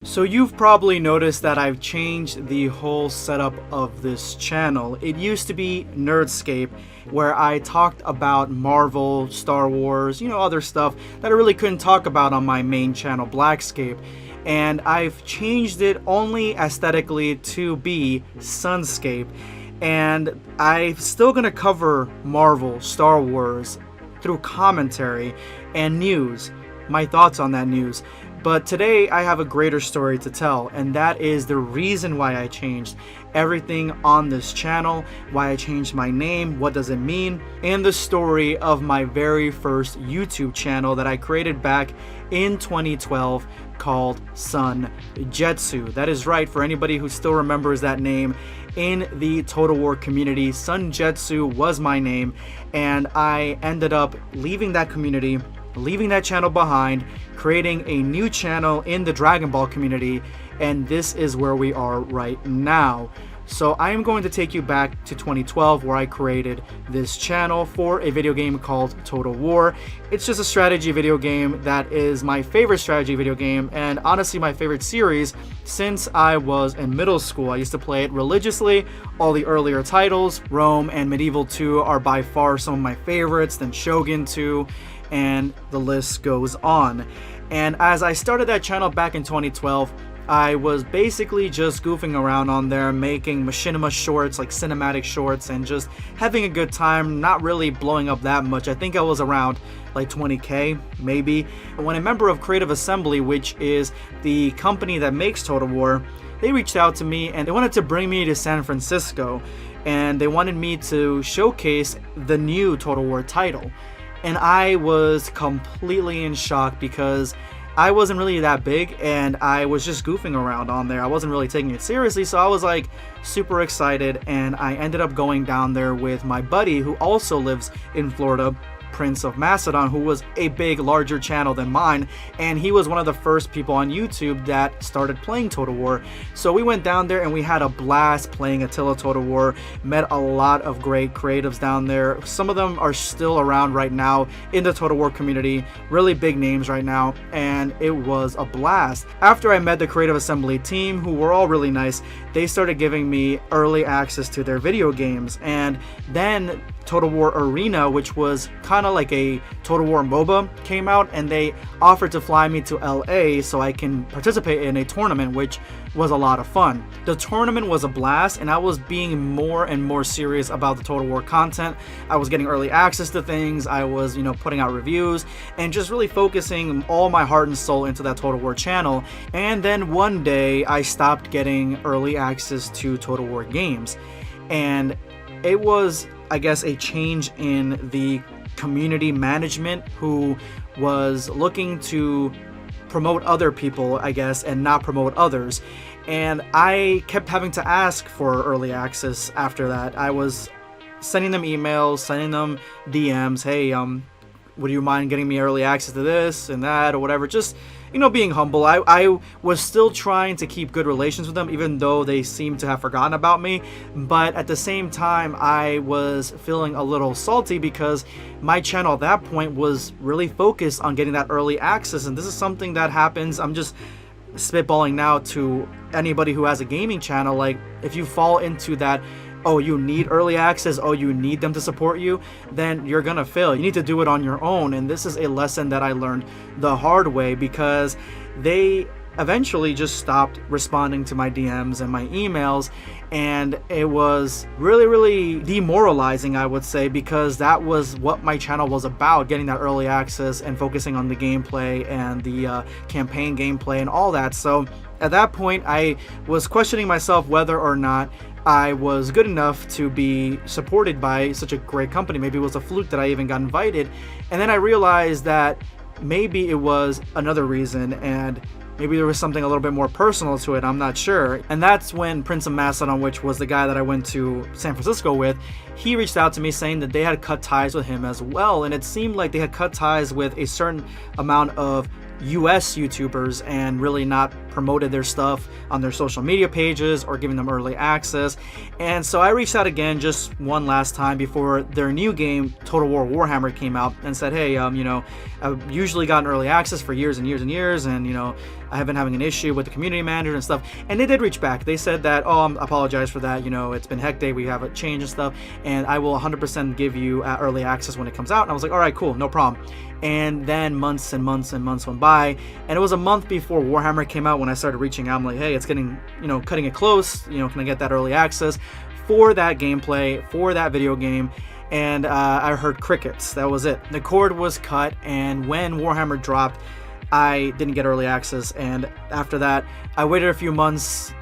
So you've probably noticed that I've changed the whole setup of this channel. It used to be Nerdscape, where I talked about Marvel, Star Wars, other stuff that I really couldn't talk about on my main channel, Blackscape. And I've changed it only aesthetically to be Sunscape. And I'm still gonna cover Marvel, Star Wars through commentary and news, my thoughts on that news. But today I have a greater story to tell, and that is the reason why I changed everything on this channel, why I changed my name, what does it mean, and the story of my very first YouTube channel that I created back in 2012 called Sun Jetzu. That is right, for anybody who still remembers that name in the Total War community, Sun Jetzu was my name, and I ended up leaving that community, leaving that channel behind, creating a new channel in the Dragon Ball community, and this is where we are right now. So I am going to take you back to 2012, where I created this channel for a video game called Total War. It's just a strategy video game that is my favorite strategy video game, and honestly my favorite series since I was in middle school. I used to play it religiously. All the earlier titles, Rome and Medieval 2, are by far some of my favorites, then Shogun 2, and the list goes on. And as I started that channel back in 2012, I was basically just goofing around on there, making machinima shorts, like cinematic shorts, and just having a good time, not really blowing up that much. I think I was around like 20k maybe. When a member of Creative Assembly, which is the company that makes Total War, they reached out to me and they wanted to bring me to San Francisco, and they wanted me to showcase the new Total War title. And I was completely in shock because I wasn't really that big and I was just goofing around on there. I wasn't really taking it seriously, so I was like super excited, and I ended up going down there with my buddy who also lives in Florida, Prince of Macedon, who was a big, larger channel than mine, and he was one of the first people on YouTube that started playing Total War. So we went down there and we had a blast playing Attila Total War, met a lot of great creatives down there. Some of them are still around right now in the Total War community, really big names right now, and it was a blast. After I met the Creative Assembly team, who were all really nice, they started giving me early access to their video games, and then Total War Arena, which was kind of like a Total War MOBA, came out, and they offered to fly me to LA so I can participate in a tournament, which was a lot of fun. The tournament was a blast, and I was being more and more serious about the Total War content. I was getting early access to things, I was, putting out reviews, and just really focusing all my heart and soul into that Total War channel. And then one day, I stopped getting early access to Total War games, and it was, I guess, a change in the community management who was looking to promote other people, I guess, and not promote others. And I kept having to ask for early access after that. I was sending them emails, sending them DMs, hey, would you mind getting me early access to this and that or whatever, just being humble. I was still trying to keep good relations with them, even though they seemed to have forgotten about me. But at the same time, I was feeling a little salty because my channel at that point was really focused on getting that early access. And this is something that happens, I'm just spitballing now to anybody who has a gaming channel, like if you fall into that, oh, you need early access, oh, you need them to support you, then you're gonna fail. You need to do it on your own. And this is a lesson that I learned the hard way, because they eventually just stopped responding to my DMs and my emails, and it was really, really demoralizing, I would say, because that was what my channel was about, getting that early access and focusing on the gameplay and the campaign gameplay and all that. So at that point, I was questioning myself whether or not I was good enough to be supported by such a great company. Maybe it was a fluke that I even got invited. And then I realized that maybe it was another reason, and maybe there was something a little bit more personal to it, I'm not sure. And that's when Prince of Macedon, which was the guy that I went to San Francisco with, he reached out to me saying that they had cut ties with him as well. And it seemed like they had cut ties with a certain amount of US YouTubers and really not promoted their stuff on their social media pages or giving them early access. And so I reached out again just one last time before their new game, Total War Warhammer, came out, and said, hey, I've usually gotten early access for years and years and years, and I have been having an issue with the community manager and stuff. And they did reach back. They said that, oh, I apologize for that. You know, it's been hectic. We have a change and stuff. And I will 100% give you early access when it comes out. And I was like, all right, cool, no problem. And then months and months and months went by, and it was a month before Warhammer came out when I started reaching out. I'm like, hey, it's getting, you know, cutting it close. You know, can I get that early access for that gameplay, for that video game? And I heard crickets. That was it. The cord was cut, and when Warhammer dropped, I didn't get early access. And after that, I waited a few months.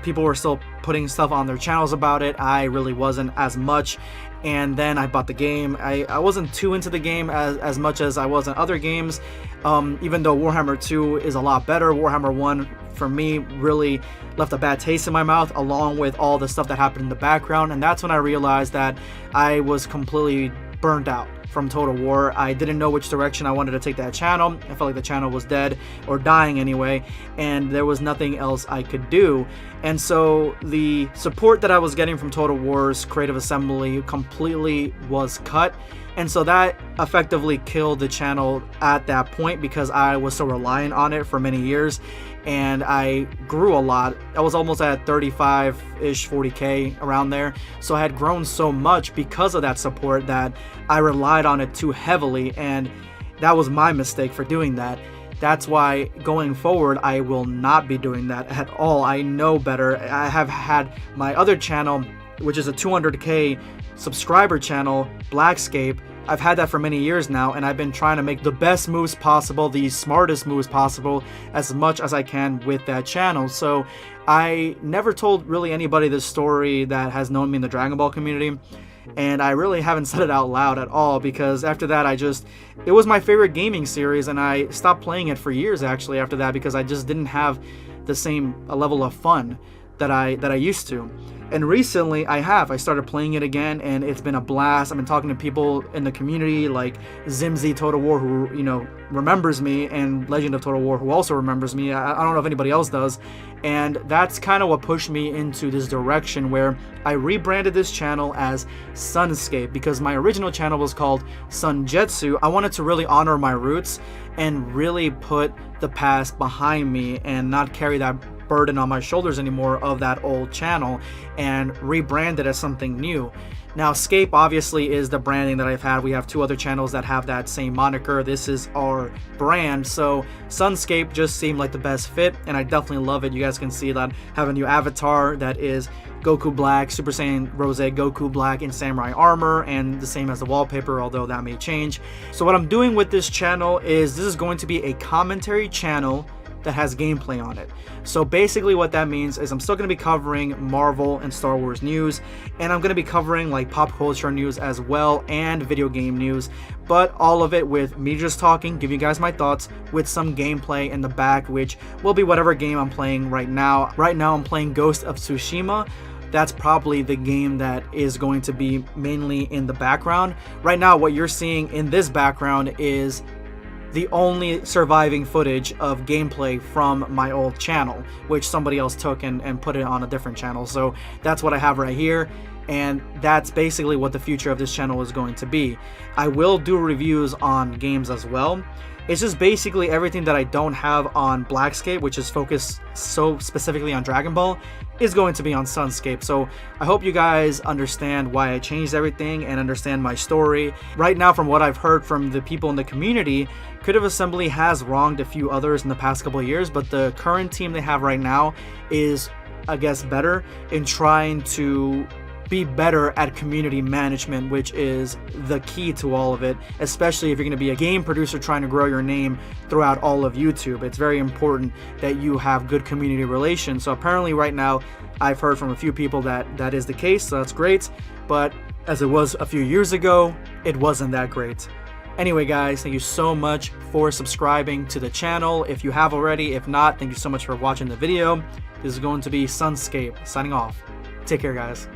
People were still putting stuff on their channels about it. I really wasn't as much. And then I bought the game. I wasn't too into the game as much as I was in other games, even though Warhammer 2 is a lot better. Warhammer 1 for me really left a bad taste in my mouth, along with all the stuff that happened in the background. And that's when I realized that I was completely burned out from Total War. I didn't know which direction I wanted to take that channel. I felt like the channel was dead, or dying anyway, and there was nothing else I could do. And so the support that I was getting from Total War's Creative Assembly completely was cut. And so that effectively killed the channel at that point, because I was so reliant on it for many years, and I grew a lot. I was almost at 35-ish, 40K, around there. So I had grown so much because of that support that I relied on it too heavily, and that was my mistake for doing that. That's why going forward, I will not be doing that at all. I know better. I have had my other channel, which is a 200K subscriber channel, Blackscape. I've had that for many years now, and I've been trying to make the best moves possible, the smartest moves possible, as much as I can with that channel. So I never told really anybody this story that has known me in the Dragon Ball community, and I really haven't said it out loud at all, because after that it was my favorite gaming series, and I stopped playing it for years actually after that, because I just didn't have the same level of fun that I used to. And recently I started playing it again, and it's been a blast. I've been talking to people in the community like Zimzy Total War, who, you know, remembers me, and Legend of Total War, who also remembers me. I don't know if anybody else does. And that's kind of what pushed me into this direction, where I rebranded this channel as Sunscape, because my original channel was called Jetzu. I wanted to really honor my roots and really put the past behind me and not carry that burden on my shoulders anymore of that old channel, and rebrand it as something new. Now, Scape obviously is the branding that I've had. We have two other channels that have that same moniker. This is our brand, so Sunscape just seemed like the best fit, and I definitely love it. You guys can see that I have a new avatar that is Goku Black, Super Saiyan Rose Goku Black in samurai armor, and the same as the wallpaper, although that may change. So what I'm doing with this channel is, this is going to be a commentary channel that has gameplay on it. So basically what that means is I'm still going to be covering Marvel and Star Wars news, and I'm going to be covering like pop culture news as well, and video game news, but all of it with me just talking, give you guys my thoughts, with some gameplay in the back, which will be whatever game I'm playing right now. Right now I'm playing Ghost of Tsushima. That's probably the game that is going to be mainly in the background. Right now what you're seeing in this background is the only surviving footage of gameplay from my old channel, which somebody else took and put it on a different channel. So that's what I have right here, and that's basically what the future of this channel is going to be. I will do reviews on games as well. It's just basically everything that I don't have on Blackscape, which is focused so specifically on Dragon Ball, is going to be on Sunscape. So I hope you guys understand why I changed everything and understand my story. Right now, from what I've heard from the people in the community, Creative Assembly has wronged a few others in the past couple of years, but the current team they have right now is, I guess, better in trying to be better at community management, which is the key to all of it, especially if you're going to be a game producer trying to grow your name throughout all of YouTube. It's very important that you have good community relations. So apparently right now I've heard from a few people that that is the case, so that's great, but as it was a few years ago, it wasn't that great. Anyway guys, thank you so much for subscribing to the channel if you have already. If not, thank you so much for watching the video. This is going to be Sunscape signing off. Take care guys.